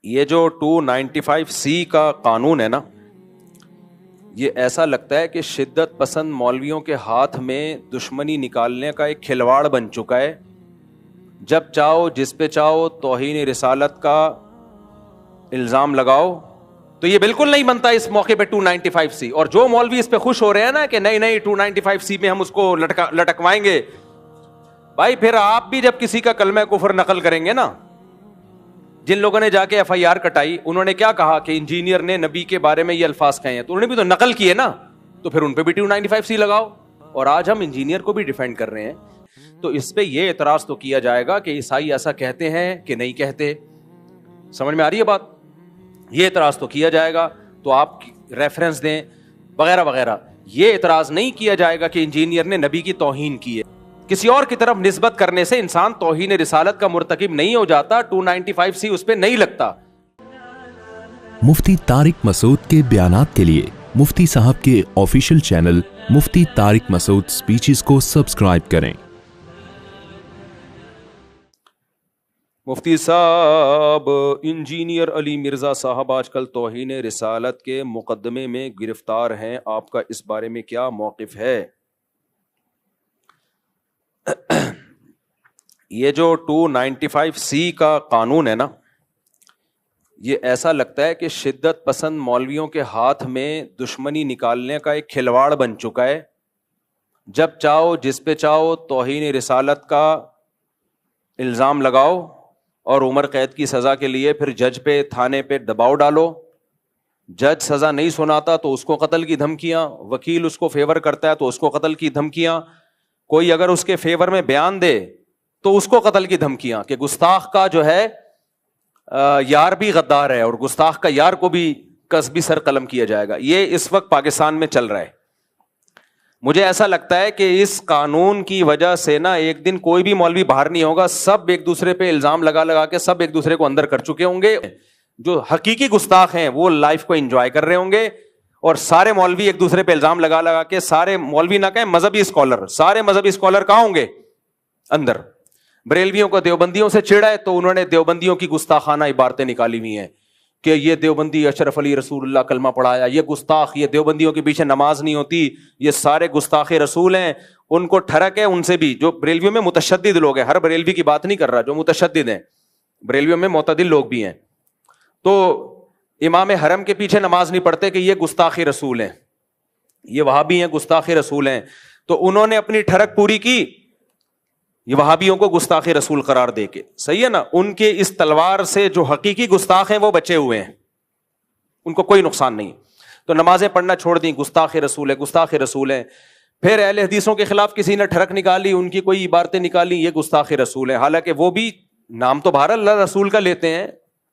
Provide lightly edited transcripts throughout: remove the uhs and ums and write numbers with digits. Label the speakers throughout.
Speaker 1: یہ جو 295C کا قانون ہے نا، یہ ایسا لگتا ہے کہ شدت پسند مولویوں کے ہاتھ میں دشمنی نکالنے کا ایک کھلواڑ بن چکا ہے. جب چاہو جس پہ چاہو توہین رسالت کا الزام لگاؤ. تو یہ بالکل نہیں بنتا اس موقع پہ 295C. اور جو مولوی اس پہ خوش ہو رہے ہیں نا کہ نہیں 295C میں ہم اس کو لٹکوائیں گے، بھائی پھر آپ بھی جب کسی کا کلمہ کفر نقل کریں گے نا، جن لوگوں نے جا کے FIR کٹائی انہوں نے کیا کہا کہ انجینئر نے نبی کے بارے میں یہ الفاظ کہے ہیں، تو انہوں نے بھی تو نقل کیے نا، تو پھر ان پہ بھی 295C لگاؤ. اور آج ہم انجینئر کو بھی ڈیفینڈ کر رہے ہیں. تو اس پہ یہ اعتراض تو کیا جائے گا کہ عیسائی ایسا کہتے ہیں کہ نہیں کہتے. سمجھ میں آ رہی ہے بات؟ یہ اعتراض تو کیا جائے گا، تو آپ ریفرنس دیں وغیرہ وغیرہ. یہ اعتراض نہیں کیا جائے گا کہ انجینئر نے نبی کی توہین کی ہے. کسی اور کی طرف نسبت کرنے سے انسان توہین رسالت کا مرتکب نہیں ہو جاتا. 295C اس پہ نہیں لگتا.
Speaker 2: مفتی طارق مسعود کے بیانات کے لیے مفتی صاحب کے آفیشیل چینل مفتی طارق مسعود سپیچز کو سبسکرائب کریں.
Speaker 1: مفتی صاحب، انجینئر علی مرزا صاحب آج کل توہین رسالت کے مقدمے میں گرفتار ہیں، آپ کا اس بارے میں کیا موقف ہے؟ یہ جو 295C کا قانون ہے نا، یہ ایسا لگتا ہے کہ شدت پسند مولویوں کے ہاتھ میں دشمنی نکالنے کا ایک کھلواڑ بن چکا ہے. جب چاہو جس پہ چاہو توہین رسالت کا الزام لگاؤ اور عمر قید کی سزا کے لیے پھر جج پہ تھانے پہ دباؤ ڈالو. جج سزا نہیں سناتا تو اس کو قتل کی دھمکیاں، وکیل اس کو فیور کرتا ہے تو اس کو قتل کی دھمکیاں، کوئی اگر اس کے فیور میں بیان دے تو اس کو قتل کی دھمکیاں کہ گستاخ کا جو ہے یار بھی غدار ہے اور گستاخ کا یار کو بھی قصبی سر قلم کیا جائے گا. یہ اس وقت پاکستان میں چل رہا ہے. مجھے ایسا لگتا ہے کہ اس قانون کی وجہ سے نا ایک دن کوئی بھی مولوی باہر نہیں ہوگا، سب ایک دوسرے پہ الزام لگا کے سب ایک دوسرے کو اندر کر چکے ہوں گے. جو حقیقی گستاخ ہیں وہ لائف کو انجوائے کر رہے ہوں گے، اور سارے مولوی ایک دوسرے پہ الزام لگا کے، سارے مولوی نہ کہیں مذہبی اسکالر، سارے مذہبی اسکالر کہاں ہوں گے؟ اندر. بریلویوں کو دیوبندیوں سے چڑھا ہے تو انہوں نے دیوبندیوں کی گستاخانہ عبارتیں نکالی ہوئی ہیں کہ یہ دیوبندی اشرف علی رسول اللہ کلمہ پڑھایا، یہ گستاخ، یہ دیوبندیوں کے پیچھے نماز نہیں ہوتی، یہ سارے گستاخ رسول ہیں. ان کو ٹھڑک ہے ان سے بھی. جو بریلویوں میں متشدد لوگ ہیں، ہر بریلوی کی بات نہیں کر رہا، جو متشدد ہیں بریلویوں میں معتدل لوگ بھی ہیں، تو امام حرم کے پیچھے نماز نہیں پڑھتے کہ یہ گستاخ رسول ہیں، یہ وہابی ہیں گستاخ رسول ہیں. تو انہوں نے اپنی ٹھڑک پوری کی یہ وہابیوں کو گستاخ رسول قرار دے کے. صحیح ہے نا؟ ان کے اس تلوار سے جو حقیقی گستاخ ہیں وہ بچے ہوئے ہیں، ان کو کوئی نقصان نہیں. تو نمازیں پڑھنا چھوڑ دیں، گستاخ رسول ہے گستاخ رسول ہیں. پھر اہل حدیثوں کے خلاف کسی نے ٹھڑک نکالی، ان کی کوئی عبارتیں نکالی، یہ گستاخ رسول ہے. حالانکہ وہ بھی نام تو بہر اللہ رسول کا لیتے ہیں،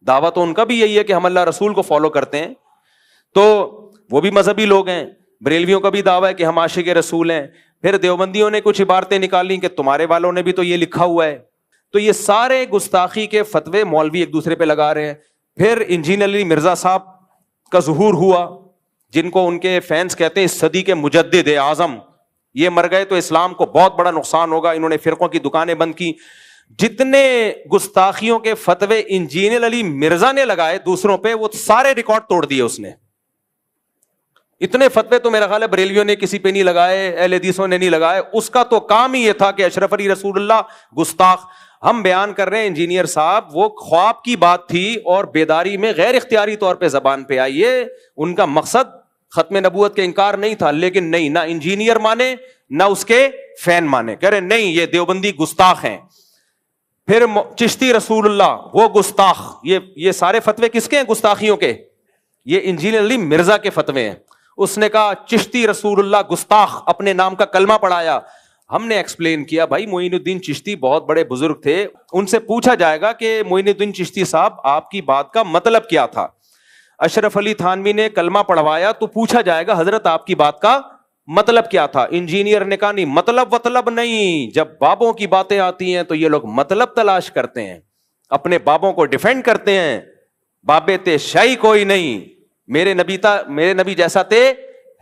Speaker 1: دعویٰ تو ان کا بھی یہی ہے کہ ہم اللہ رسول کو فالو کرتے ہیں. تو وہ بھی مذہبی لوگ ہیں. بریلویوں کا بھی دعویٰ ہے کہ ہم عاشق رسول ہیں. پھر دیوبندیوں نے کچھ عبارتیں نکالی کہ تمہارے والوں نے بھی تو یہ لکھا ہوا ہے. تو یہ سارے گستاخی کے فتوے مولوی ایک دوسرے پہ لگا رہے ہیں. پھر انجینئر علی مرزا صاحب کا ظہور ہوا، جن کو ان کے فینس کہتے ہیں صدی کے مجدد اعظم. یہ مر گئے تو اسلام کو بہت بڑا نقصان ہوگا. انہوں نے فرقوں کی دکانیں بند کی. جتنے گستاخیوں کے فتوے انجینئر علی مرزا نے لگائے دوسروں پہ، وہ سارے ریکارڈ توڑ دیے اس نے. اتنے فتوے تو میرا خیال ہے بریلویوں نے کسی پہ نہیں لگائے، اہل حدیثوں نے نہیں لگائے. اس کا تو کام ہی یہ تھا کہ اشرف علی رسول اللہ گستاخ. ہم بیان کر رہے ہیں انجینئر صاحب وہ خواب کی بات تھی اور بیداری میں غیر اختیاری طور پہ زبان پہ آئی ہے. ان کا مقصد ختم نبوت کے انکار نہیں تھا، لیکن نہیں، نہ انجینئر مانے نہ اس کے فین مانے، کہہ رہے نہیں یہ دیوبندی گستاخ ہیں. پھر چشتی رسول اللہ وہ گستاخ. یہ سارے فتوے کس کے ہیں گستاخیوں کے؟ یہ انجینئر علی مرزا کے فتوے ہیں. اس نے کہا چشتی رسول اللہ گستاخ، اپنے نام کا کلمہ پڑھایا. ہم نے ایکسپلین کیا بھائی معین الدین چشتی بہت بڑے بزرگ تھے، ان سے پوچھا جائے گا کہ معین الدین چشتی صاحب آپ کی بات کا مطلب کیا تھا. اشرف علی تھانوی نے کلمہ پڑھوایا تو پوچھا جائے گا حضرت آپ کی بات کا مطلب کیا تھا. انجینئر نے کہا نہیں، مطلب نہیں. جب بابوں کی باتیں آتی ہیں تو یہ لوگ مطلب تلاش کرتے ہیں، اپنے بابوں کو ڈیفینڈ کرتے ہیں. بابے تے شاہی کوئی نہیں، میرے نبی جیسا تے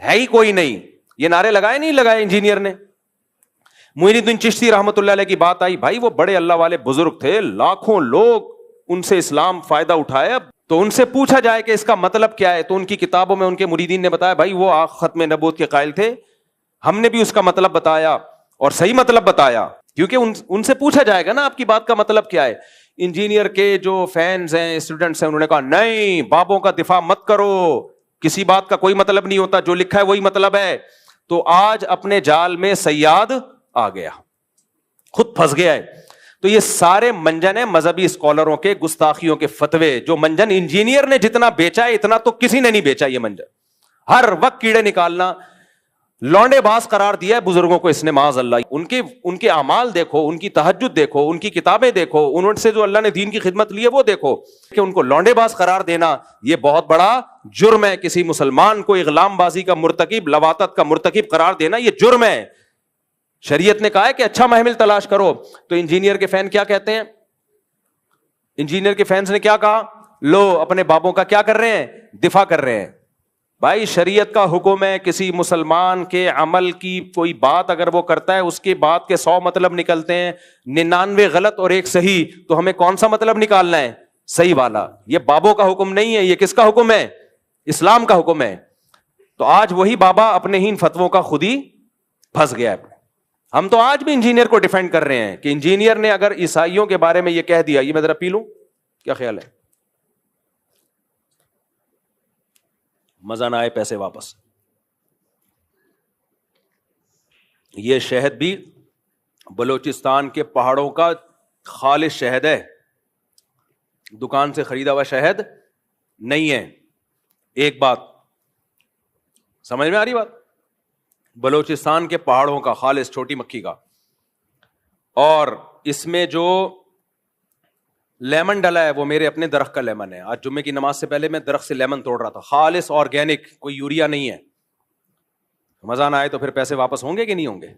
Speaker 1: ہے ہی کوئی نہیں. یہ نعرے نہیں لگائے انجینئر نے. معین الدین چشتی رحمۃ اللہ علیہ کی بات آئی، بھائی وہ بڑے اللہ والے بزرگ تھے، لاکھوں لوگ ان سے اسلام فائدہ اٹھایا. تو ان سے پوچھا جائے کہ اس کا مطلب کیا ہے, تو ان کی کتابوں میں ان کے مریدین نے بتایا بھائی وہ ختم نبوت کے قائل تھے, ہم نے بھی اس کا مطلب بتایا اور صحیح مطلب بتایا, کیونکہ ان سے پوچھا جائے گا نا آپ کی بات کا مطلب کیا ہے. انجینئر کے جو فینز ہیں, اسٹوڈنٹس ہیں, انہوں نے کہا نہیں بابوں کا دفاع مت کرو, کسی بات کا کوئی مطلب نہیں ہوتا, جو لکھا ہے وہی مطلب ہے. تو آج اپنے جال میں صیاد آ گیا, خود پھنس گیا ہے. تو یہ سارے منجن ہیں مذہبی اسکالروں کے گستاخیوں کے فتوے, جو منجن انجینئر نے جتنا بیچا ہے اتنا تو کسی نے نہیں بیچا. یہ منجن ہر وقت کیڑے نکالنا, لونڈے باز قرار دیا ہے بزرگوں کو اس نے معاذ اللہ. ان کے اعمال دیکھو, ان کی تہجد دیکھو, ان کی کتابیں دیکھو, انہوں سے جو اللہ نے دین کی خدمت لی ہے وہ دیکھو, کہ ان کو لونڈے باز قرار دینا یہ بہت بڑا جرم ہے. کسی مسلمان کو اغلام بازی کا مرتکب, لواطت کا مرتکب قرار دینا یہ جرم ہے. شریعت نے کہا ہے کہ اچھا محمل تلاش کرو. تو انجینئر کے فین کیا کہتے ہیں, انجینئر کے فینس نے کیا کہا, لو اپنے بابوں کا کیا کر رہے ہیں, دفاع کر رہے ہیں. بھائی شریعت کا حکم ہے, کسی مسلمان کے عمل کی کوئی بات اگر وہ کرتا ہے اس کے بات کے 100 مطلب نکلتے ہیں, 99 غلط اور 1 صحیح, تو ہمیں کون سا مطلب نکالنا ہے, صحیح والا. یہ بابوں کا حکم نہیں ہے, یہ کس کا حکم ہے, اسلام کا حکم ہے. تو آج وہی بابا اپنے ہی ان فتووں کا خود ہی پھنس گیا ہے. ہم تو آج بھی انجینئر کو ڈیفینڈ کر رہے ہیں کہ انجینئر نے اگر عیسائیوں کے بارے میں یہ کہہ دیا, یہ میں ذرا پی لوں, کیا خیال ہے, مزہ نہ آئے پیسے واپس. یہ شہد بھی بلوچستان کے پہاڑوں کا خالص شہد ہے, دکان سے خریدا ہوا شہد نہیں ہے. ایک بات سمجھ میں آ رہی بات, بلوچستان کے پہاڑوں کا خالص چھوٹی مکھی کا. اور اس میں جو لیمن ڈلا ہے وہ میرے اپنے درخت کا لیمن ہے. آج جمعے کی نماز سے پہلے میں درخت سے لیمن توڑ رہا تھا, خالص آرگینک, کوئی یوریا نہیں ہے. مزہ نہ آئے تو پھر پیسے واپس ہوں گے کہ نہیں ہوں گے؟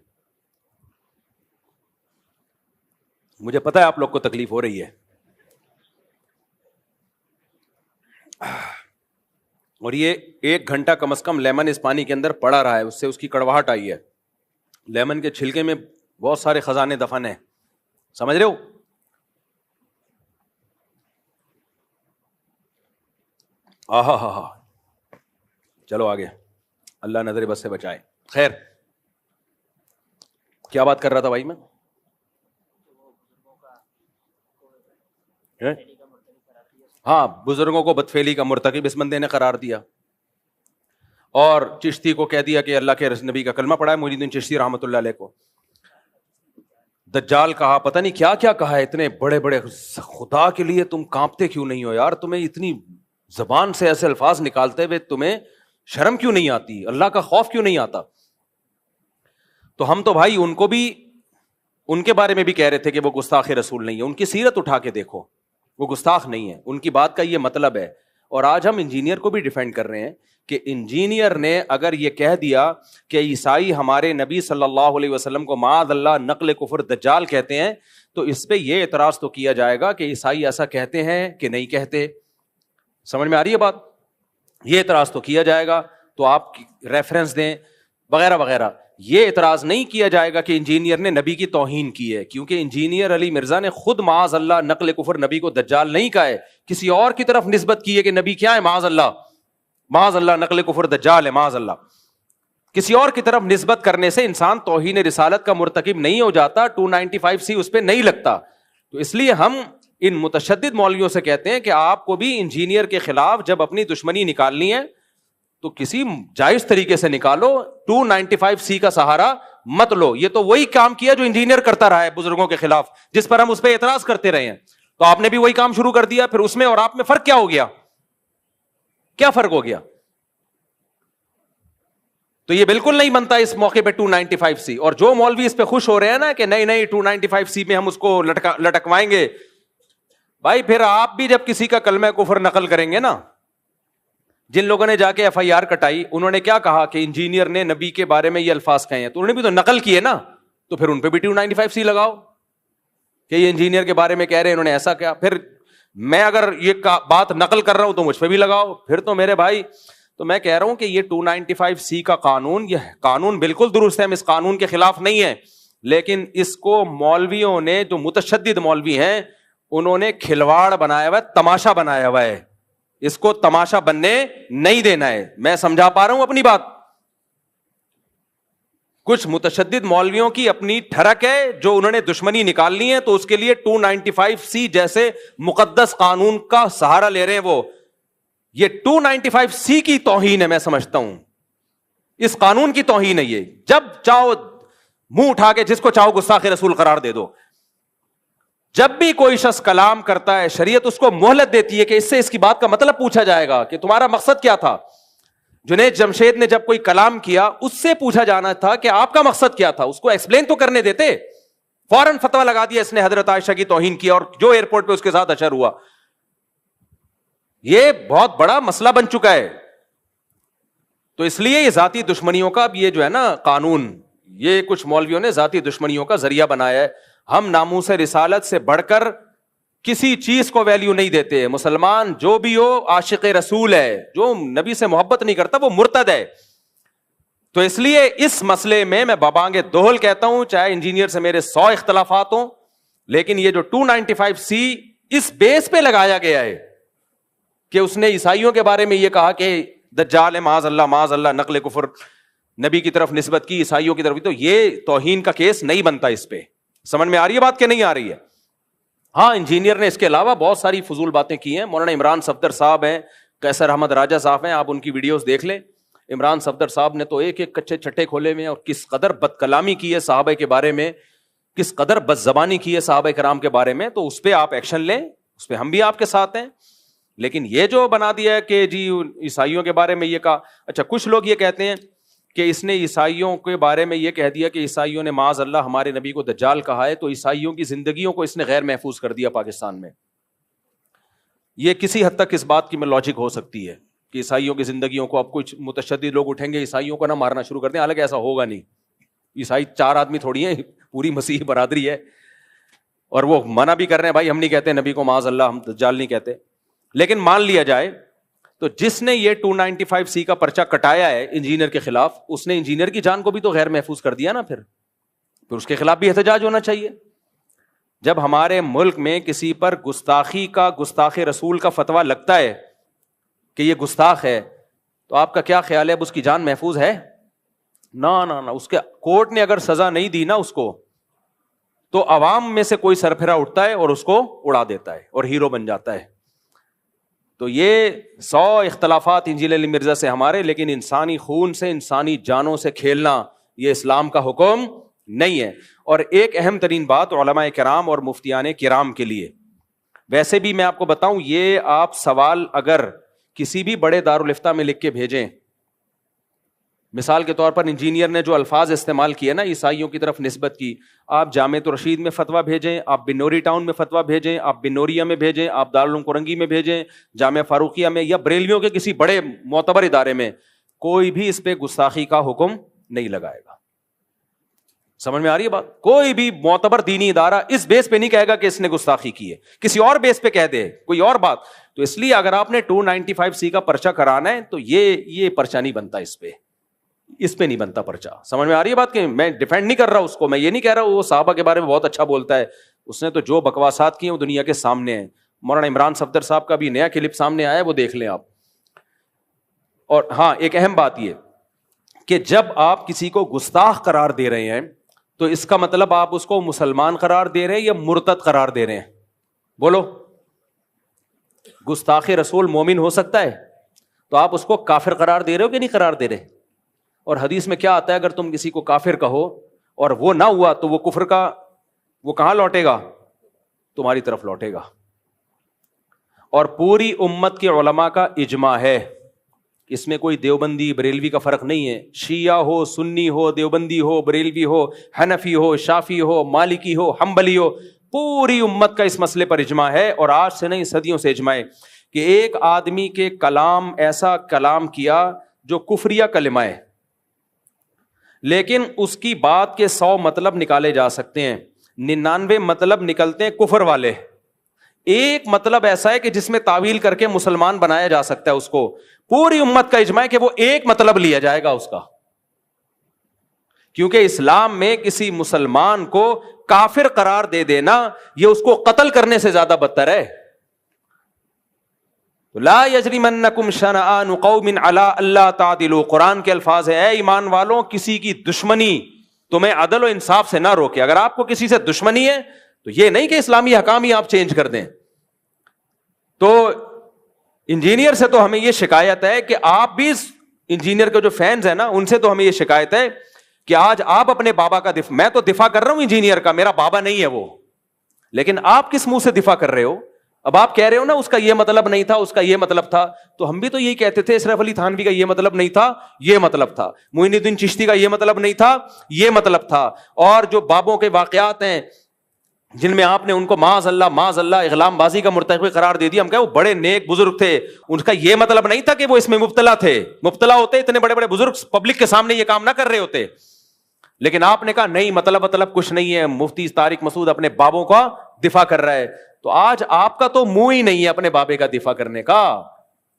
Speaker 1: مجھے پتا ہے آپ لوگ کو تکلیف ہو رہی ہے. اور یہ 1 گھنٹہ کم از کم لیمن اس پانی کے اندر پڑا رہا ہے, اس سے اس کی کڑواہٹ آئی ہے. لیمن کے چھلکے میں بہت سارے خزانے دفن ہیں, سمجھ رہے ہو؟ آہا ہا ہا, چلو آگے, اللہ نظر بس سے بچائے. خیر کیا بات کر رہا تھا بھائی میں؟ ہاں, بزرگوں کو بدفعلی کا مرتکب اس بندے نے قرار دیا, اور چشتی کو کہہ دیا کہ اللہ کے نبی کا کلمہ پڑھا ہے, محی الدین چشتی رحمۃ اللہ علیہ کو. دجال کہا, پتہ نہیں کیا کیا کہا ہے. اتنے بڑے بڑے, خدا کے لیے تم کانپتے کیوں نہیں ہو یار, تمہیں اتنی زبان سے ایسے الفاظ نکالتے ہوئے تمہیں شرم کیوں نہیں آتی, اللہ کا خوف کیوں نہیں آتا؟ تو ہم تو بھائی ان کو بھی, ان کے بارے میں بھی کہہ رہے تھے کہ وہ گستاخ رسول نہیں ہے. ان کی سیرت اٹھا کے دیکھو, وہ گستاخ نہیں ہے, ان کی بات کا یہ مطلب ہے. اور آج ہم انجینئر کو بھی ڈیفینڈ کر رہے ہیں کہ انجینئر نے اگر یہ کہہ دیا کہ عیسائی ہمارے نبی صلی اللہ علیہ وسلم کو معاذ اللہ نقل کفر دجال کہتے ہیں, تو اس پہ یہ اعتراض تو کیا جائے گا کہ عیسائی ایسا کہتے ہیں کہ نہیں کہتے. سمجھ میں آ رہی ہے بات؟ یہ اعتراض تو کیا جائے گا, تو آپ ریفرنس دیں وغیرہ وغیرہ. یہ اعتراض نہیں کیا جائے گا کہ انجینئر نے نبی کی توہین کی ہے, کیونکہ انجینئر علی مرزا نے خود معاذ اللہ نقل کفر نبی کو دجال نہیں کہا ہے, کسی اور کی طرف نسبت کی ہے کہ نبی کیا ہے, معاذ اللہ نقل کفر دجال ہے, معاذ اللہ. کسی اور کی طرف نسبت کرنے سے انسان توہین رسالت کا مرتکب نہیں ہو جاتا, 295C اس پہ نہیں لگتا. تو اس لیے ہم ان متشدد مولویوں سے کہتے ہیں کہ آپ کو بھی انجینئر کے خلاف جب اپنی دشمنی نکالنی ہے تو کسی جائز طریقے سے نکالو, 295C کا سہارا مت لو. یہ تو وہی کام کیا جو انجینئر کرتا رہا ہے بزرگوں کے خلاف, جس پر ہم اس پہ اعتراض کرتے رہے ہیں. تو آپ نے بھی وہی کام شروع کر دیا, پھر اس میں اور آپ میں فرق کیا ہو گیا, کیا فرق ہو گیا؟ تو یہ بالکل نہیں بنتا اس موقع پہ 295C. اور جو مولوی اس پہ خوش ہو رہے ہیں نا کہ نہیں 295C میں ہم اس کو لٹکوائیں گے, بھائی پھر آپ بھی جب کسی کا کلمہ کفر نقل کریں گے نا, جن لوگوں نے جا کے FIR کٹائی, انہوں نے کیا کہا کہ انجینئر نے نبی کے بارے میں یہ الفاظ کہے ہیں, تو انہوں نے بھی تو نقل کیے نا, تو پھر ان پہ بھی 295C لگاؤ کہ یہ انجینئر کے بارے میں کہہ رہے ہیں, انہوں نے ایسا کیا. پھر میں اگر یہ بات نقل کر رہا ہوں تو مجھ پہ بھی لگاؤ. پھر تو میرے بھائی, تو میں کہہ رہا ہوں کہ یہ 295C کا قانون, یہ قانون بالکل درست ہے, ہم اس قانون کے خلاف نہیں ہیں, لیکن اس کو مولویوں نے, جو متشدد مولوی ہیں, انہوں نے کھلواڑ بنایا ہوا ہے, تماشا بنایا ہوا ہے. اس کو تماشا بننے نہیں دینا ہے. میں سمجھا پا رہا ہوں اپنی بات؟ کچھ متشدد مولویوں کی اپنی ٹھڑک ہے جو انہوں نے دشمنی نکال لی ہے, تو اس کے لیے 295C جیسے مقدس قانون کا سہارا لے رہے ہیں. وہ یہ 295C کی توہین ہے, میں سمجھتا ہوں اس قانون کی توہین ہے یہ. جب چاہو منہ اٹھا کے جس کو چاہو گستاخ رسول قرار دے دو. جب بھی کوئی شخص کلام کرتا ہے, شریعت اس کو مہلت دیتی ہے کہ اس سے اس کی بات کا مطلب پوچھا جائے گا کہ تمہارا مقصد کیا تھا. جنید جمشید نے جب کوئی کلام کیا, اس سے پوچھا جانا تھا کہ آپ کا مقصد کیا تھا, اس کو ایکسپلین تو کرنے دیتے. فوراً فتویٰ لگا دیا اس نے حضرت عائشہ کی توہین کیا, اور جو ایئرپورٹ پہ اس کے ساتھ اشر ہوا. یہ بہت بڑا مسئلہ بن چکا ہے. تو اس لیے یہ ذاتی دشمنیوں کا اب یہ جو ہے نا قانون, یہ کچھ مولویوں نے ذاتی دشمنیوں کا ذریعہ بنایا ہے. ہم ناموس رسالت سے بڑھ کر کسی چیز کو ویلیو نہیں دیتے. مسلمان جو بھی ہو عاشق رسول ہے, جو نبی سے محبت نہیں کرتا وہ مرتد ہے. تو اس لیے اس مسئلے میں بابانگ دوہل کہتا ہوں, چاہے انجینئر سے میرے 100 اختلافات ہوں, لیکن یہ جو 295C اس بیس پہ لگایا گیا ہے کہ اس نے عیسائیوں کے بارے میں یہ کہا کہ دجال ہے, معاذ اللہ, نقل کفر نبی کی طرف نسبت کی, عیسائیوں کی طرف, تو یہ توہین کا کیس نہیں بنتا اس پہ. سمجھ میں آ رہی ہے بات کہ نہیں آ رہی ہے؟ ہاں, انجینئر نے اس کے علاوہ بہت ساری فضول باتیں کی ہیں. مولانا عمران صفدر صاحب ہیں, قیصر احمد راجہ صاحب ہیں, آپ ان کی ویڈیوز دیکھ لیں. عمران صفدر صاحب نے تو ایک ایک کچے چھٹے کھولے ہوئے ہیں, اور کس قدر بد کلامی کی ہے صحابہ کے بارے میں, کس قدر بد زبانی کی ہے صحابہ کرام کے بارے میں. تو اس پہ آپ ایکشن لیں, اس پہ ہم بھی آپ کے ساتھ ہیں. لیکن یہ جو بنا دیا ہے کہ جی عیسائیوں کے بارے میں یہ کہا, اچھا کچھ لوگ یہ کہتے ہیں کہ اس نے عیسائیوں کے بارے میں یہ کہہ دیا کہ عیسائیوں نے معاذ اللہ ہمارے نبی کو دجال کہا ہے, تو عیسائیوں کی زندگیوں کو اس نے غیر محفوظ کر دیا پاکستان میں. یہ کسی حد تک اس بات کی میں لاجک ہو سکتی ہے کہ عیسائیوں کی زندگیوں کو اب کچھ متشدد لوگ اٹھیں گے, عیسائیوں کو نہ مارنا شروع کر دیں. حالانکہ ایسا ہوگا نہیں. عیسائی 4 آدمی تھوڑی ہیں, پوری مسیحی برادری ہے, اور وہ منع بھی کر رہے ہیں بھائی ہم نہیں کہتے نبی کو معاذ اللہ, ہم دجال نہیں کہتے. لیکن مان لیا جائے تو جس نے یہ 295C کا پرچہ کٹایا ہے انجینئر کے خلاف, اس نے انجینئر کی جان کو بھی تو غیر محفوظ کر دیا نا. پھر اس کے خلاف بھی احتجاج ہونا چاہیے. جب ہمارے ملک میں کسی پر گستاخی کا, گستاخ رسول کا فتویٰ لگتا ہے کہ یہ گستاخ ہے, تو آپ کا کیا خیال ہے اب اس کی جان محفوظ ہے؟ نہ, اس کے کورٹ نے اگر سزا نہیں دی نا اس کو, تو عوام میں سے کوئی سرپھرا اٹھتا ہے اور اس کو اڑا دیتا ہے اور ہیرو بن جاتا ہے. تو یہ 100 اختلافات انجیل علی مرزا سے ہمارے, لیکن انسانی خون سے, انسانی جانوں سے کھیلنا یہ اسلام کا حکم نہیں ہے. اور ایک اہم ترین بات علماء کرام اور مفتیان کرام کے لیے, ویسے بھی میں آپ کو بتاؤں, یہ آپ سوال اگر کسی بھی بڑے دارالافتاء میں لکھ کے بھیجیں, مثال کے طور پر انجینئر نے جو الفاظ استعمال کیے نا عیسائیوں کی طرف نسبت کی, آپ جامعۃ الرشید میں فتویٰ بھیجیں, آپ بنوری ٹاؤن میں فتویٰ بھیجیں, آپ بنوریا میں بھیجیں, آپ دارالعلوم کرنگی میں بھیجیں, جامعہ فاروقیہ میں, یا بریلویوں کے کسی بڑے معتبر ادارے میں, کوئی بھی اس پہ گستاخی کا حکم نہیں لگائے گا. سمجھ میں آ رہی ہے بات؟ کوئی بھی معتبر دینی ادارہ اس بیس پہ نہیں کہے گا کہ اس نے گستاخی کی ہے, کسی اور بیس پہ کہہ دے کوئی اور بات. تو اس لیے اگر آپ نے 295C کا پرچہ کرانا ہے تو یہ پرچہ نہیں بنتا, اس پہ نہیں بنتا پرچہ. سمجھ میں آ رہی ہے بات؟ کہ میں ڈیفینڈ نہیں کر رہا اس کو, میں یہ نہیں کہہ رہا وہ صحابہ کے بارے میں بہت اچھا بولتا ہے, اس نے تو جو بکواسات کی ہیں وہ دنیا کے سامنے ہیں. مولانا عمران صفدر صاحب کا بھی نیا کلپ سامنے آیا ہے, وہ دیکھ لیں آپ. اور ہاں, ایک اہم بات یہ کہ جب آپ کسی کو گستاخ قرار دے رہے ہیں تو اس کا مطلب آپ اس کو مسلمان قرار دے رہے ہیں یا مرتد قرار دے رہے ہیں؟ بولو. گستاخ رسول مومن ہو سکتا ہے, تو آپ اس کو کافر قرار دے رہے ہو کہ نہیں قرار دے رہے؟ اور حدیث میں کیا آتا ہے, اگر تم کسی کو کافر کہو اور وہ نہ ہوا تو وہ کفر کا وہ کہاں لوٹے گا؟ تمہاری طرف لوٹے گا. اور پوری امت کے علماء کا اجماع ہے, اس میں کوئی دیوبندی بریلوی کا فرق نہیں ہے. شیعہ ہو, سنی ہو, دیوبندی ہو, بریلوی ہو, حنفی ہو, شافی ہو, مالکی ہو, حنبلی ہو, پوری امت کا اس مسئلے پر اجماع ہے. اور آج سے نہیں, صدیوں سے اجماع ہے کہ ایک آدمی کے کلام, ایسا کلام کیا جو کفریہ کلمہ ہے, لیکن اس کی بات کے 100 مطلب نکالے جا سکتے ہیں, 99 مطلب نکلتے ہیں کفر والے. ایک مطلب ایسا ہے کہ جس میں تعویل کر کے مسلمان بنایا جا سکتا ہے اس کو. پوری امت کا اجماع ہے کہ وہ ایک مطلب لیا جائے گا اس کا, کیونکہ اسلام میں کسی مسلمان کو کافر قرار دے دینا یہ اس کو قتل کرنے سے زیادہ بدتر ہے. تو لا یجرمنکم شنآن قوم علی الا تعدلوا، قرآن کے الفاظ ہیں، اے ایمان والوں کسی کی دشمنی تمہیں عدل و انصاف سے نہ روکے. اگر آپ کو کسی سے دشمنی ہے تو یہ نہیں کہ اسلامی حکام ہی آپ چینج کر دیں. تو انجینئر سے تو ہمیں یہ شکایت ہے کہ آپ بھی انجینئر کے جو فینز ہیں نا ان سے تو ہمیں یہ شکایت ہے کہ آج آپ اپنے بابا کا دفاع، میں تو دفاع کر رہا ہوں انجینئر کا، میرا بابا نہیں ہے وہ، لیکن آپ کس منہ سے دفاع کر رہے ہو؟ اب آپ کہہ رہے ہو نا اس کا یہ مطلب نہیں تھا، اس کا یہ مطلب تھا، تو ہم بھی تو یہی کہتے تھے اشرف علی تھانوی کا یہ مطلب نہیں تھا، یہ مطلب تھا، معین الدین چشتی کا یہ مطلب نہیں تھا، یہ مطلب تھا. اور جو بابوں کے واقعات ہیں جن میں آپ نے ان کو معاذ اللہ اغلام بازی کا مرتکب قرار دے دیا، ہم کہے وہ بڑے نیک بزرگ تھے، ان کا یہ مطلب نہیں تھا کہ وہ اس میں مبتلا تھے، مبتلا ہوتے اتنے بڑے بڑے بزرگ پبلک کے سامنے یہ کام نہ کر رہے ہوتے. لیکن آپ نے کہا نہیں مطلب کچھ نہیں ہے، مفتی طارق مسعود اپنے بابوں کا دفاع کر رہا ہے. تو آج آپ کا تو منہ ہی نہیں ہے اپنے بابے کا دفاع کرنے کا،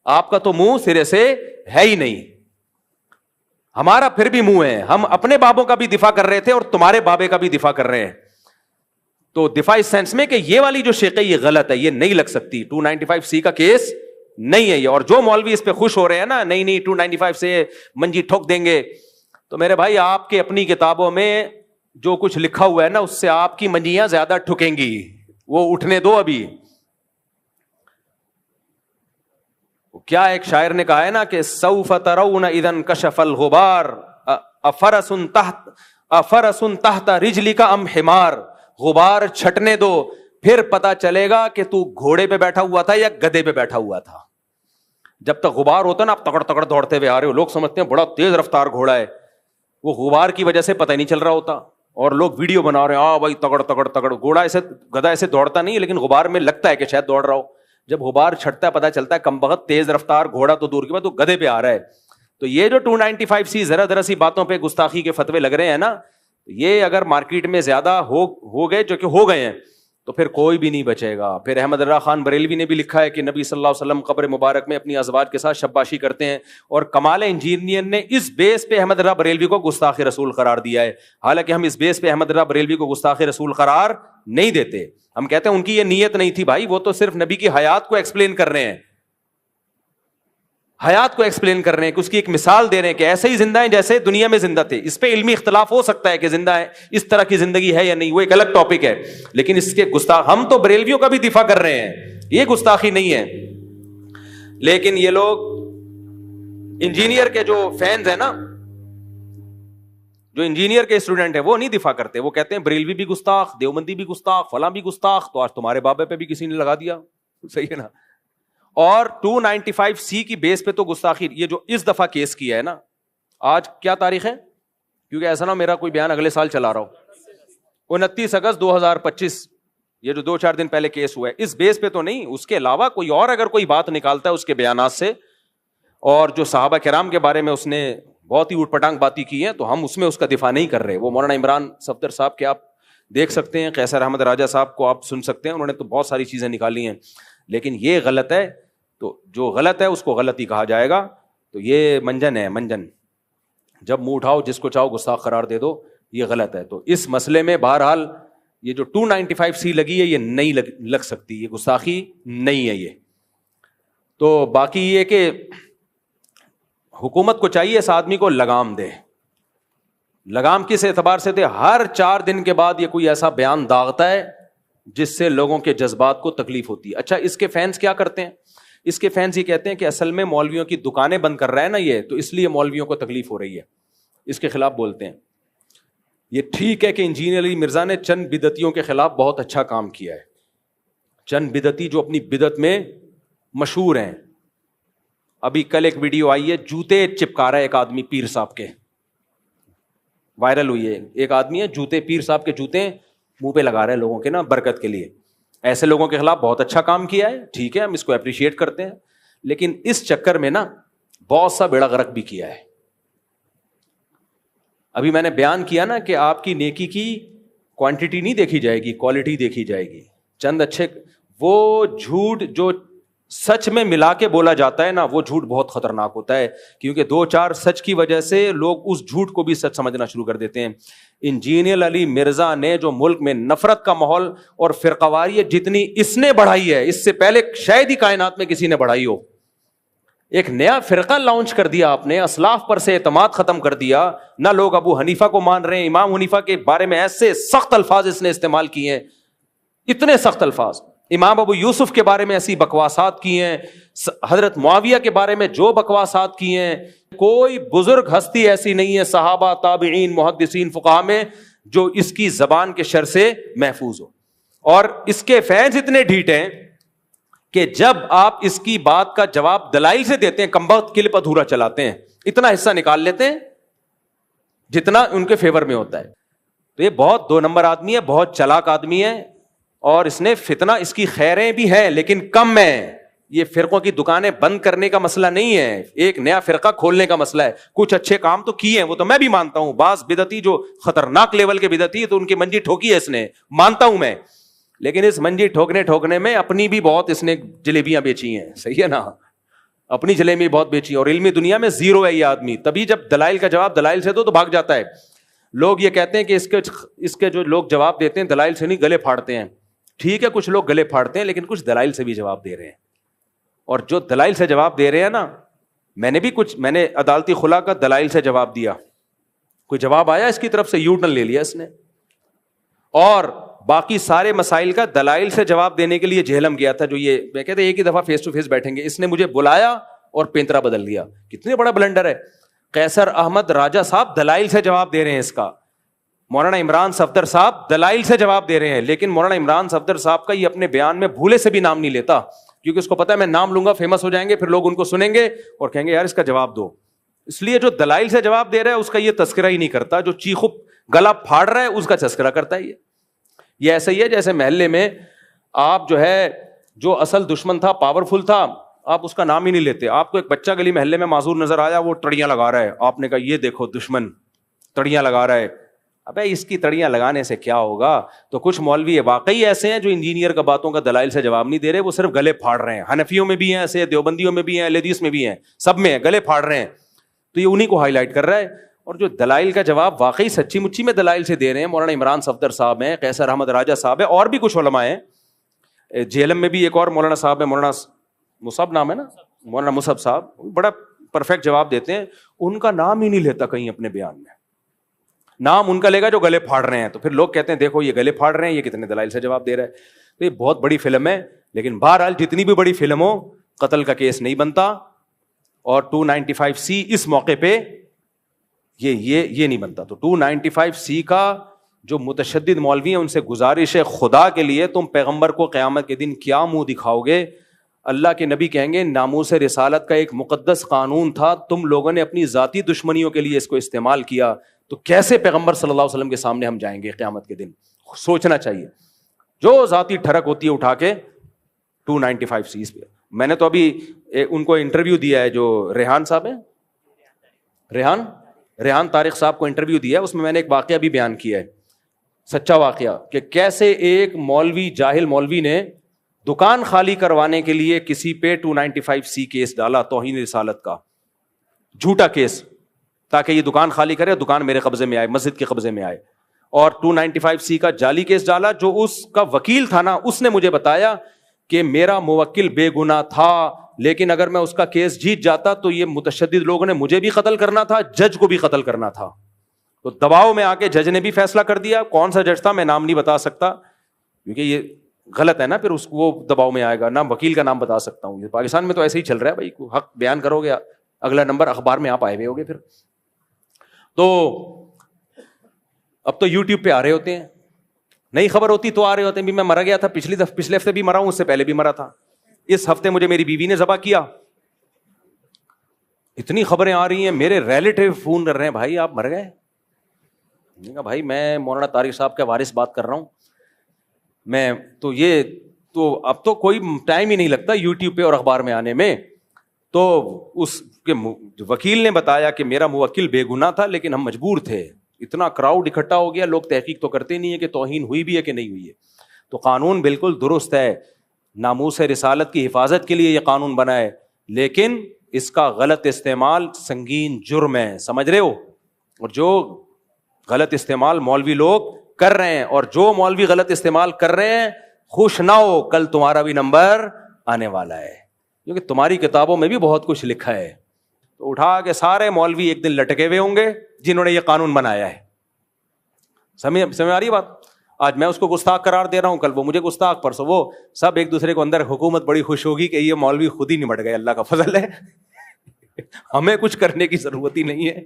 Speaker 1: آپ کا تو منہ سرے سے ہے ہی نہیں. ہمارا پھر بھی منہ ہے، ہم اپنے بابوں کا بھی دفاع کر رہے تھے اور تمہارے بابے کا بھی دفاع کر رہے ہیں. تو دفاع اس سینس میں کہ یہ والی جو شق ہے یہ غلط ہے، یہ نہیں لگ سکتی، 295C کا کیس نہیں ہے یہ. اور جو مولوی اس پہ خوش ہو رہے ہیں نا نہیں 295 سے منجی ٹھوک دیں گے، تو میرے بھائی آپ کے اپنی کتابوں میں جو کچھ لکھا ہوا ہے نا اس سے آپ کی منجیاں زیادہ ٹھکیں گی، وہ اٹھنے دو. ابھی کیا ایک شاعر نے کہا ہے نا کہ سوف ترون اذا انکشف الغبار افرس تحت رجلک ام حمار. غبار چھٹنے دو پھر پتا چلے گا کہ تو گھوڑے پہ بیٹھا ہوا تھا یا گدھے پہ بیٹھا ہوا تھا. جب تک غبار ہوتا نا آپ تکڑ تکڑ دوڑتے ہوئے آ رہے ہو، لوگ سمجھتے ہیں بڑا تیز رفتار گھوڑا ہے، وہ غبار کی وجہ سے پتہ ہی نہیں چل رہا ہوتا. اور لوگ ویڈیو بنا رہے ہیں بھائی تگڑ تگڑ تگڑ، گھوڑا ایسے گدھا ایسے دوڑتا نہیں لیکن غبار میں لگتا ہے کہ شاید دوڑ رہا ہو. جب غبار چھٹتا ہے پتہ چلتا ہے کم بخت تیز رفتار گھوڑا تو دور کی بات، وہ گدھے پہ آ رہا ہے. تو یہ جو 295C ذرا سی باتوں پہ گستاخی کے فتوے لگ رہے ہیں نا، یہ اگر مارکیٹ میں زیادہ ہو گئے جو کہ ہو گئے ہیں تو پھر کوئی بھی نہیں بچے گا. پھر احمد رضا خان بریلوی نے بھی لکھا ہے کہ نبی صلی اللہ علیہ وسلم قبر مبارک میں اپنی ازواج کے ساتھ شباشی کرتے ہیں، اور کمال انجینئر نے اس بیس پہ احمد رضا بریلوی کو گستاخ رسول قرار دیا ہے. حالانکہ ہم اس بیس پہ احمد رضا بریلوی کو گستاخ رسول قرار نہیں دیتے. ہم کہتے ہیں ان کی یہ نیت نہیں تھی بھائی، وہ تو صرف نبی کی حیات کو ایکسپلین کر رہے ہیں، حیات کو ایکسپلین کر رہے ہیں کہ اس کی ایک مثال دے رہے ہیں کہ ایسے ہی زندہ ہیں جیسے دنیا میں زندہ تھے. اس پہ علمی اختلاف ہو سکتا ہے کہ زندہ ہے اس طرح کی زندگی ہے یا نہیں، وہ ایک الگ ٹاپک ہے. لیکن اس کے گستاخ، ہم تو بریلویوں کا بھی دفاع کر رہے ہیں، یہ گستاخی نہیں ہے. لیکن یہ لوگ انجینئر کے جو فینز ہیں نا، جو انجینئر کے اسٹوڈنٹ ہیں وہ نہیں دفاع کرتے، وہ کہتے ہیں بریلوی بھی گستاخ، دیوبندی بھی گستاخ، فلاں بھی گستاخ. تو آج تمہارے بابے پہ بھی کسی نے لگا دیا، صحیح ہے نا. اور 295C کی بیس پہ تو گستاخی، یہ جو اس دفعہ کیس کیا ہے نا، آج کیا تاریخ ہے؟ کیونکہ ایسا نہ میرا کوئی بیان اگلے سال چلا رہا ہو. 29 اگست 2025، یہ جو 2-4 دن پہلے کیس ہوا ہے، اس بیس پہ تو نہیں، اس کے علاوہ کوئی اور اگر کوئی بات نکالتا ہے اس کے بیانات سے، اور جو صحابہ کرام کے بارے میں اس نے بہت ہی اوٹ پٹانگ باتیں کی ہیں، تو ہم اس میں اس کا دفاع نہیں کر رہے. وہ مولانا عمران صفدر صاحب کے آپ دیکھ سکتے ہیں، قیصر احمد راجہ صاحب کو آپ سن سکتے ہیں، انہوں نے تو بہت ساری چیزیں نکالی ہیں. لیکن یہ غلط ہے، تو جو غلط ہے اس کو غلط ہی کہا جائے گا. تو یہ منجن ہے، منجن، جب منہ اٹھاؤ جس کو چاہو گستاخ قرار دے دو، یہ غلط ہے. تو اس مسئلے میں بہرحال یہ جو 295C لگی ہے یہ نہیں لگ سکتی، یہ گستاخی نہیں ہے یہ. تو باقی یہ کہ حکومت کو چاہیے اس آدمی کو لگام دے. لگام کس اعتبار سے دے؟ ہر 4 دن کے بعد یہ کوئی ایسا بیان داغتا ہے جس سے لوگوں کے جذبات کو تکلیف ہوتی ہے. اچھا، اس کے فینس کیا کرتے ہیں؟ اس کے فینس یہ کہتے ہیں کہ اصل میں مولویوں کی دکانیں بند کر رہا ہے نا یہ، تو اس لیے مولویوں کو تکلیف ہو رہی ہے، اس کے خلاف بولتے ہیں. یہ ٹھیک ہے کہ انجینئر علی مرزا نے چند بدعتیوں کے خلاف بہت اچھا کام کیا ہے، چند بدعتی جو اپنی بدعت میں مشہور ہیں. ابھی کل ایک ویڈیو آئی ہے، جوتے چپکا رہا ہے ایک آدمی پیر صاحب کے، وائرل ہوئی ہے. ایک آدمی ہے جوتے، پیر صاحب کے جوتے منہ پہ لگا رہے ہیں لوگوں کے نا برکت کے لیے. ایسے لوگوں کے خلاف بہت اچھا کام کیا ہے، ٹھیک ہے، ہم اس کو اپریشیٹ کرتے ہیں. لیکن اس چکر میں نا بہت سا بیڑا غرق بھی کیا ہے. ابھی میں نے بیان کیا نا کہ آپ کی نیکی کی کوانٹٹی نہیں دیکھی جائے گی، کوالٹی دیکھی جائے گی. چند اچھے، وہ جھوٹ جو سچ میں ملا کے بولا جاتا ہے نا، وہ جھوٹ بہت خطرناک ہوتا ہے، کیونکہ 2-4 سچ کی وجہ سے لوگ اس جھوٹ کو بھی سچ سمجھنا شروع کر دیتے ہیں. انجینئر علی مرزا نے جو ملک میں نفرت کا ماحول اور فرقہ واریت جتنی اس نے بڑھائی ہے، اس سے پہلے شاید ہی کائنات میں کسی نے بڑھائی ہو. ایک نیا فرقہ لانچ کر دیا آپ نے, اسلاف پر سے اعتماد ختم کر دیا. نہ لوگ ابو حنیفہ کو مان رہے ہیں, امام حنیفہ کے بارے میں ایسے سخت الفاظ اس نے استعمال کیے ہیں, اتنے سخت الفاظ. امام ابو یوسف کے بارے میں ایسی بکواسات کی ہیں, حضرت معاویہ کے بارے میں جو بکواسات کی ہیں. کوئی بزرگ ہستی ایسی نہیں ہے صحابہ, تابعین, محدثین, فقہاء میں جو اس کی زبان کے شر سے محفوظ ہو. اور اس کے فینس اتنے ڈھیٹ ہیں کہ جب آپ اس کی بات کا جواب دلائل سے دیتے ہیں, کمبخت کلپ ادھورا چلاتے ہیں, اتنا حصہ نکال لیتے ہیں جتنا ان کے فیور میں ہوتا ہے. تو یہ بہت 2 نمبر آدمی ہے, بہت چلاک آدمی ہے, اور اس نے فتنہ, اس کی خیریں بھی ہیں لیکن کم ہیں. یہ فرقوں کی دکانیں بند کرنے کا مسئلہ نہیں ہے, ایک نیا فرقہ کھولنے کا مسئلہ ہے. کچھ اچھے کام تو کیے ہیں, وہ تو میں بھی مانتا ہوں. بعض بدعتی جو خطرناک لیول کے بدعتی تو ان کی منجی ٹھوکی ہے اس نے, مانتا ہوں میں, لیکن اس منجی ٹھوکنے میں اپنی بھی بہت اس نے جلیبیاں بیچی ہیں. صحیح ہے نا, اپنی جلیبی بہت بیچی, اور علمی دنیا میں زیرو ہے یہ آدمی. تبھی جب دلائل کا جواب دلائل سے دو تو بھاگ جاتا ہے. لوگ یہ کہتے ہیں کہ اس کے جو لوگ جواب دیتے ہیں دلائل سے نہیں, گلے پھاڑتے ہیں. ٹھیک ہے, کچھ لوگ گلے پھاڑتے ہیں لیکن کچھ دلائل سے بھی جواب دے رہے ہیں. اور جو دلائل سے جواب دے رہے ہیں نا, میں نے عدالتی خلا کا دلائل سے جواب دیا, کوئی جواب آیا اس کی طرف سے, یو ٹرن لے لیا اس نے. اور باقی سارے مسائل کا دلائل سے جواب دینے کے لیے جہلم گیا تھا, جو یہ میں کہتے ایک ہی دفعہ فیس ٹو فیس بیٹھیں گے, اس نے مجھے بلایا اور پینترا بدل دیا. کتنے بڑا بلنڈر ہے. قیصر احمد راجہ صاحب دلائل سے جواب دے رہے ہیں اس کا, مولانا عمران صفدر صاحب دلائل سے جواب دے رہے ہیں, لیکن مولانا عمران صفدر صاحب کا یہ اپنے بیان میں بھولے سے بھی نام نہیں لیتا, کیونکہ اس کو پتا ہے میں نام لوں گا فیمس ہو جائیں گے, پھر لوگ ان کو سنیں گے اور کہیں گے یار اس کا جواب دو. اس لیے جو دلائل سے جواب دے رہا ہے اس کا یہ تذکرہ ہی نہیں کرتا, جو چیخو گلا پھاڑ رہا ہے اس کا تذکرہ کرتا ہے. یہ ایسا ہی ہے جیسے محلے میں آپ جو ہے, جو اصل دشمن تھا, پاورفل تھا, آپ اس کا نام ہی نہیں لیتے. آپ کو ایک بچہ گلی محلے میں معذور نظر آیا, وہ تڑیاں لگا رہا ہے, آپ نے کہا یہ دیکھو دشمن تڑیاں لگا رہا ہے. ابے اس کی تڑیاں لگانے سے کیا ہوگا. تو کچھ مولوی واقعی ایسے ہیں جو انجینئر کا باتوں کا دلائل سے جواب نہیں دے رہے, وہ صرف گلے پھاڑ رہے ہیں. حنفیوں میں بھی ہیں ایسے, دیوبندیوں میں بھی ہیں, اہل حدیث میں بھی ہیں, سب میں ہیں, گلے پھاڑ رہے ہیں. تو یہ انہیں کو ہائی لائٹ کر رہا ہے. اور جو دلائل کا جواب واقعی سچی مچی میں دلائل سے دے رہے ہیں, مولانا عمران صفدر صاحب ہیں, قیصر احمد راجہ صاحب ہیں, اور بھی کچھ علماء ہیں. جہلم میں بھی ایک اور مولانا صاحب ہے, مولانا مصعب نام ہے نا, مولانا مصعب صاحب, بڑا پرفیکٹ جواب دیتے ہیں. ان کا نام ہی نہیں لیتا کہیں اپنے بیان میں, نام ان کا لے گا جو گلے پھاڑ رہے ہیں. تو پھر لوگ کہتے ہیں دیکھو یہ گلے پھاڑ رہے ہیں, یہ کتنے دلائل سے جواب دے رہا ہے. تو یہ بہت بڑی فلم ہے, لیکن بہرحال جتنی بھی بڑی فلم ہو, قتل کا کیس نہیں بنتا. اور 295C اس موقع پہ یہ نہیں بنتا. تو 295C کا جو متشدد مولوی ہیں ان سے گزارش ہے خدا کے لیے, تم پیغمبر کو قیامت کے دن کیا منہ دکھاؤ گے. اللہ کے نبی کہیں گے ناموس رسالت کا ایک مقدس قانون تھا, تم لوگوں نے اپنی ذاتی دشمنیوں کے لیے اس کو استعمال کیا, تو کیسے پیغمبر صلی اللہ علیہ وسلم کے سامنے ہم جائیں گے قیامت کے دن. سوچنا چاہیے. جو ذاتی ٹھڑک ہوتی ہے اٹھا کے 295C پہ. میں نے تو ابھی ان کو انٹرویو دیا ہے, جو ریحان صاحب ہیں, ریحان طارق صاحب کو انٹرویو دیا ہے, اس میں نے ایک واقعہ بھی بیان کیا ہے, سچا واقعہ, کہ کیسے ایک مولوی, جاہل مولوی نے دکان خالی کروانے کے لیے کسی پہ 295C کیس ڈالا, توہین رسالت کا جھوٹا کیس, تاکہ یہ دکان خالی کرے, دکان میرے قبضے میں آئے, مسجد کے قبضے میں آئے. اور 295C کا جعلی کیس ڈالا. جو اس کا وکیل تھا نا, اس نے مجھے بتایا کہ میرا موکل بے گناہ تھا, لیکن اگر میں اس کا کیس جیت جاتا تو یہ متشدد لوگوں نے مجھے بھی قتل کرنا تھا, جج کو بھی قتل کرنا تھا. تو دباؤ میں آ کے جج نے بھی فیصلہ کر دیا. کون سا جج تھا میں نام نہیں بتا سکتا, کیونکہ یہ غلط ہے نا, پھر اس کو وہ دباؤ میں آئے گا. نہ وکیل کا نام بتا سکتا ہوں. پاکستان میں تو ایسے ہی چل رہا ہے بھائی, حق بیان کرو گے اگلا نمبر اخبار میں آپ آئے ہوئے ہوگے. پھر تو اب تو یوٹیوب پہ آ رہے ہوتے ہیں, نئی خبر ہوتی تو آ رہے ہوتے ہیں. بھی میں مرا گیا تھا, پچھلے ہفتے بھی مرا ہوں, اس سے پہلے بھی مرا تھا, اس ہفتے مجھے میری بیوی نے ذبح کیا. اتنی خبریں آ رہی ہیں, میرے ریلیٹیو فون کر رہے ہیں, بھائی آپ مر گئے. میں نے کہا بھائی میں مولانا طارق صاحب کا وارث بات کر رہا ہوں. میں تو اب تو کوئی ٹائم ہی نہیں لگتا یوٹیوب پہ اور اخبار میں آنے میں. تو اس کے وکیل نے بتایا کہ میرا موکل بے گناہ تھا, لیکن ہم مجبور تھے. اتنا کراؤڈ اکٹھا ہو گیا, لوگ تحقیق تو کرتے نہیں ہے کہ توہین ہوئی بھی ہے کہ نہیں ہوئی ہے. تو قانون بالکل درست ہے, ناموس رسالت کی حفاظت کے لیے یہ قانون بنا ہے, لیکن اس کا غلط استعمال سنگین جرم ہے, سمجھ رہے ہو. اور جو غلط استعمال مولوی لوگ کر رہے ہیں, اور جو مولوی غلط استعمال کر رہے ہیں, خوش نہ ہو, کل تمہارا بھی نمبر آنے والا ہے. کیونکہ تمہاری کتابوں میں بھی بہت کچھ لکھا ہے. تو اٹھا کے سارے مولوی ایک دن لٹکے ہوئے ہوں گے جنہوں نے یہ قانون بنایا ہے. سمجھ آ رہی بات؟ آج میں اس کو گستاخ قرار دے رہا ہوں, کل وہ مجھے گستاخ, پرسوں وہ, سب ایک دوسرے کو اندر. حکومت بڑی خوش ہوگی کہ یہ مولوی خود ہی نمٹ گئے, اللہ کا فضل ہے, ہمیں کچھ کرنے کی ضرورت ہی نہیں ہے,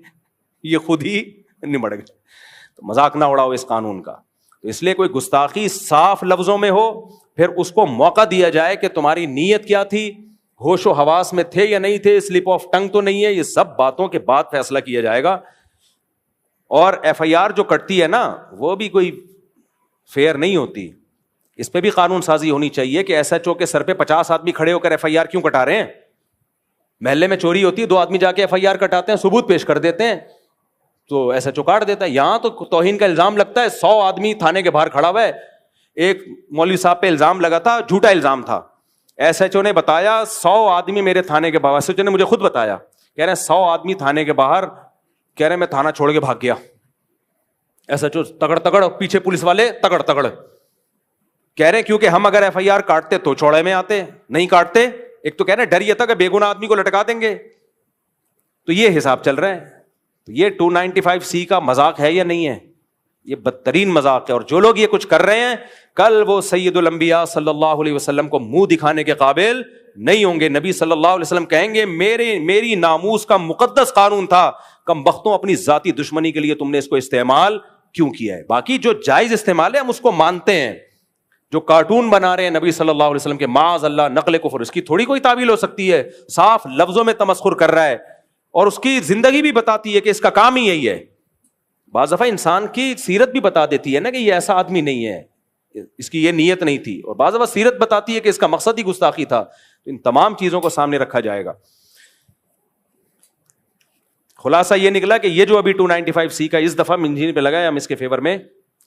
Speaker 1: یہ خود ہی نمٹ گئے. تو مذاق نہ اڑاؤ اس قانون کا. تو اس لیے کوئی گستاخی صاف لفظوں میں ہو, پھر اس کو موقع دیا جائے کہ تمہاری نیت کیا تھی, ہوش و حواس میں تھے یا نہیں تھے, سلپ آف ٹنگ تو نہیں ہے, یہ سب باتوں کے بعد فیصلہ کیا جائے گا. اور ایف آئی آر جو کٹتی ہے نا, وہ بھی کوئی فیئر نہیں ہوتی. اس پہ بھی قانون سازی ہونی چاہیے کہ ایس ایچ او کے سر پہ 50 آدمی کھڑے ہو کر ایف آئی آر کیوں کٹا رہے ہیں. محلے میں چوری ہوتی ہے, 2 آدمی جا کے ایف آئی آر کٹاتے ہیں, ثبوت پیش کر دیتے ہیں, تو ایس ایچ او کاٹ دیتا ہے. یہاں تو توہین کا الزام لگتا ہے, 100 آدمی تھانے کے باہر کھڑا ہوا ہے. ایک مولوی صاحب پہ الزام لگا تھا, جھوٹا الزام تھا. ایس ایچ او نے بتایا 100 آدمی میرے تھانے کے باہر, ایس ایچ او نے مجھے خود بتایا, کہہ رہے ہیں 100 آدمی تھانے کے باہر, کہہ رہے ہیں میں تھانہ چھوڑ کے بھاگ گیا. ایس ایچ او تگڑ تگڑ, پیچھے پولیس والے تگڑ تگڑ, کہہ رہے ہیں کیونکہ ہم اگر ایف آئی آر کاٹتے تو چوڑے میں آتے, نہیں کاٹتے. ایک تو کہہ رہے ہیں ڈر یہ تھا کہ بے گناہ آدمی کو لٹکا دیں گے. تو یہ حساب چل رہا ہے. تو یہ 295C کا مذاق ہے یا نہیں ہے؟ یہ بدترین مذاق ہے. اور جو لوگ یہ کچھ کر رہے ہیں, کل وہ سید الانبیاء صلی اللہ علیہ وسلم کو منہ دکھانے کے قابل نہیں ہوں گے. نبی صلی اللہ علیہ وسلم کہیں گے میری ناموس کا مقدس قانون تھا, کم بختوں اپنی ذاتی دشمنی کے لیے تم نے اس کو استعمال کیوں کیا ہے. باقی جو جائز استعمال ہے ہم اس کو مانتے ہیں. جو کارٹون بنا رہے ہیں نبی صلی اللہ علیہ وسلم کے, معاذ اللہ, نقل کفر, اس کی تھوڑی کوئی تعویل ہو سکتی ہے. صاف لفظوں میں تمسخر کر رہا ہے, اور اس کی زندگی بھی بتاتی ہے کہ اس کا کام ہی یہی ہے. بعض دفعہ انسان کی سیرت بھی بتا دیتی ہے نا کہ یہ ایسا آدمی نہیں ہے, اس کی یہ نیت نہیں تھی. اور بعض دفعہ سیرت بتاتی ہے کہ اس کا مقصد ہی گستاخی تھا. تو ان تمام چیزوں کو سامنے رکھا جائے گا. خلاصہ یہ نکلا کہ یہ جو ابھی 295C کا اس دفعہ منجین پہ لگا ہے, ہم اس کے فیور میں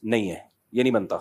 Speaker 1: نہیں ہے, یہ نہیں بنتا.